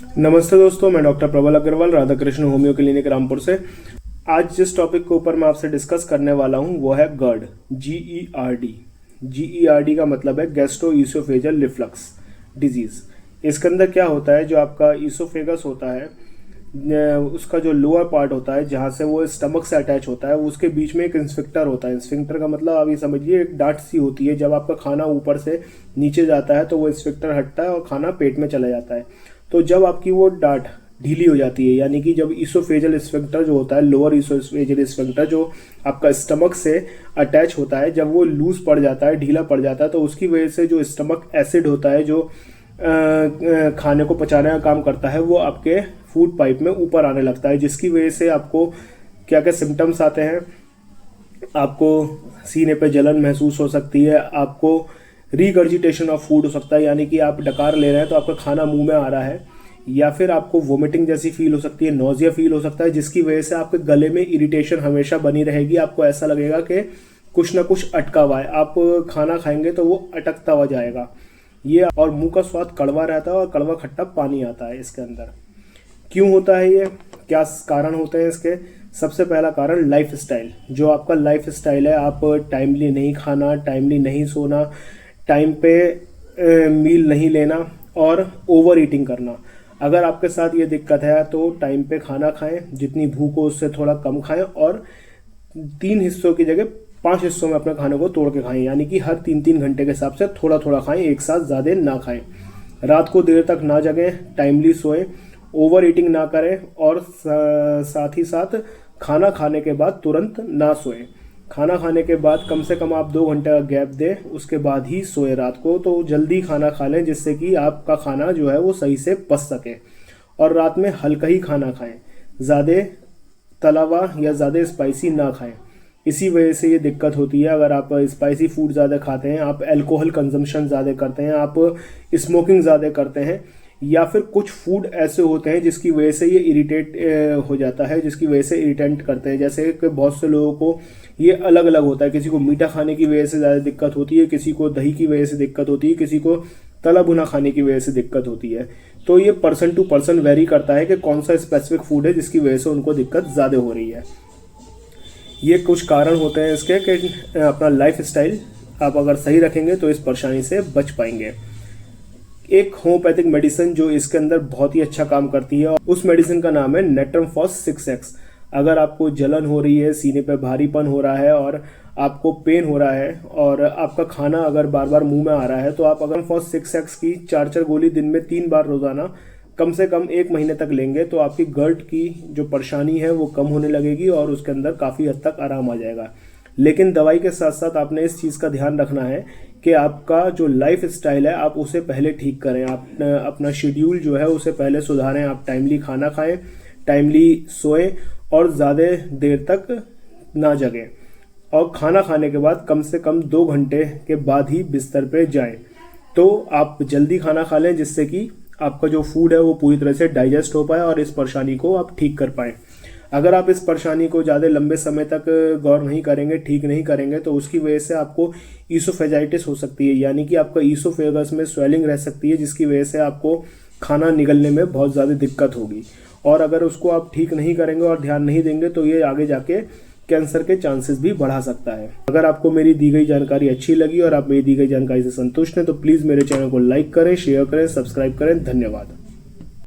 नमस्ते दोस्तों, मैं डॉक्टर प्रबल अग्रवाल, राधा कृष्ण होम्यो क्लिनिक रामपुर से। आज जिस टॉपिक के ऊपर मैं आपसे डिस्कस करने वाला हूं वो है GERD। GERD का मतलब है गैस्ट्रो ईसोफेजल रिफ्लक्स डिजीज। इसके अंदर क्या होता है, जो आपका ईसोफेगस होता है, उसका जो लोअर पार्ट होता है जहाँ से वो स्टमक से अटैच होता है, उसके बीच में एक स्फिंक्टर होता है। स्फिंक्टर का मतलब आप ये समझिए एक डाट सी होती है। जब आपका खाना ऊपर से नीचे जाता है तो वो स्फिंक्टर हटता है और खाना पेट में चला जाता है। तो जब आपकी वो डाट ढीली हो जाती है, यानी कि जब ईसोफेजल स्फिंक्टर जो होता है, लोअर ईसोफेजल स्फिंक्टर जो आपका स्टमक से अटैच होता है, जब वो लूज पड़ जाता है, ढीला पड़ जाता है, तो उसकी वजह से जो स्टमक एसिड होता है जो खाने को पचाने का काम करता है, वो आपके फूड पाइप में ऊपर आने लगता है, जिसकी वजह से आपको क्या क्या सिम्टम्स आते हैं। आपको सीने पे जलन महसूस हो सकती है, आपको रिगर्जिटेशन ऑफ फूड हो सकता है, यानी कि आप डकार ले रहे हैं तो आपका खाना मुंह में आ रहा है, या फिर आपको वोमिटिंग जैसी फील हो सकती है, नोजिया फील हो सकता है, जिसकी वजह से आपके गले में इरिटेशन हमेशा बनी रहेगी। आपको ऐसा लगेगा कि कुछ ना कुछ अटका हुआ है, आप खाना खाएंगे तो वो अटकता हुआ जाएगा ये, और मुंह का स्वाद कड़वा रहता है और कड़वा खट्टा पानी आता है इसके अंदर। क्यों होता है ये, क्या कारण होते हैं इसके? सबसे पहला कारण लाइफ स्टाइल। जो आपका लाइफ स्टाइल है, आप टाइमली नहीं खाना, टाइमली नहीं सोना, टाइम पे मील नहीं लेना और ओवर ईटिंग करना। अगर आपके साथ ये दिक्कत है तो टाइम पे खाना खाएं, जितनी भूख हो उससे थोड़ा कम खाएं, और 3 हिस्सों की जगह 5 हिस्सों में अपने खाने को तोड़ के खाएं, यानी कि हर 3-3 घंटे के हिसाब से थोड़ा थोड़ा खाएं, एक साथ ज़्यादा ना खाएं। रात को देर तक ना जगें, टाइमली सोएं, ओवर ईटिंग ना करें, और साथ ही साथ खाना खाने के बाद तुरंत ना सोएं। खाना खाने के बाद कम से कम आप 2 घंटे का गैप दें, उसके बाद ही सोए रात को। तो जल्दी खाना खा लें जिससे कि आपका खाना जो है वो सही से पच सके, और रात में हल्का ही खाना खाएं, ज़्यादा तला हुआ या ज़्यादा स्पाइसी ना खाएं। इसी वजह से ये दिक्कत होती है। अगर आप स्पाइसी फूड ज़्यादा खाते हैं, आप अल्कोहल कंजम्पशन ज़्यादा करते हैं, आप स्मोकिंग ज़्यादा करते हैं, या फिर कुछ फूड ऐसे होते हैं जिसकी वजह से ये इरिटेट हो जाता है, जिसकी वजह से इरिटेंट करते हैं। जैसे कि बहुत से लोगों को ये अलग अलग होता है, किसी को मीठा खाने की वजह से ज़्यादा दिक्कत होती है, किसी को दही की वजह से दिक्कत होती है, किसी को तला भुना खाने की वजह से दिक्कत होती है। तो ये पर्सन टू पर्सन वेरी करता है कि कौन सा स्पेसिफिक फूड है जिसकी वजह से उनको दिक्कत ज़्यादा हो रही है। ये कुछ कारण होते हैं इसके कि अपना लाइफ स्टाइल आप अगर सही रखेंगे तो इस परेशानी से बच पाएंगे। एक होम्योपैथिक मेडिसिन जो इसके अंदर बहुत ही अच्छा काम करती है, उस मेडिसिन का नाम है नेट्रमफॉस 6x। अगर आपको जलन हो रही है, सीने पे भारीपन हो रहा है और आपको पेन हो रहा है, और आपका खाना अगर बार बार मुंह में आ रहा है, तो आप अगर नेट्रमफॉस 6x की 4 गोली दिन में 3 बार रोजाना कम से कम 1 महीने तक लेंगे तो आपकी GERD की जो परेशानी है वो कम होने लगेगी और उसके अंदर काफ़ी हद तक आराम आ जाएगा। लेकिन दवाई के साथ साथ आपने इस चीज़ का ध्यान रखना है कि आपका जो लाइफ स्टाइल है आप उसे पहले ठीक करें। आप अपना शेड्यूल जो है उसे पहले सुधारें। आप टाइमली खाना खाएं, टाइमली सोएं, और ज़्यादा देर तक ना जगें, और खाना खाने के बाद कम से कम 2 घंटे के बाद ही बिस्तर पे जाएं। तो आप जल्दी खाना खा लें जिससे कि आपका जो फूड है वो पूरी तरह से डाइजेस्ट हो पाए और इस परेशानी को आप ठीक कर पाएँ। अगर आप इस परेशानी को ज़्यादा लंबे समय तक गौर नहीं करेंगे, ठीक नहीं करेंगे, तो उसकी वजह से आपको ईसोफेजाइटिस हो सकती है, यानी कि आपका ईसोफेगस में स्वेलिंग रह सकती है, जिसकी वजह से आपको खाना निगलने में बहुत ज़्यादा दिक्कत होगी। और अगर उसको आप ठीक नहीं करेंगे और ध्यान नहीं देंगे तो ये आगे जाके कैंसर के चांसेस भी बढ़ा सकता है। अगर आपको मेरी दी गई जानकारी अच्छी लगी और आप मेरी दी गई जानकारी से संतुष्ट हैं तो प्लीज़ मेरे चैनल को लाइक करें, शेयर करें, सब्सक्राइब करें। धन्यवाद।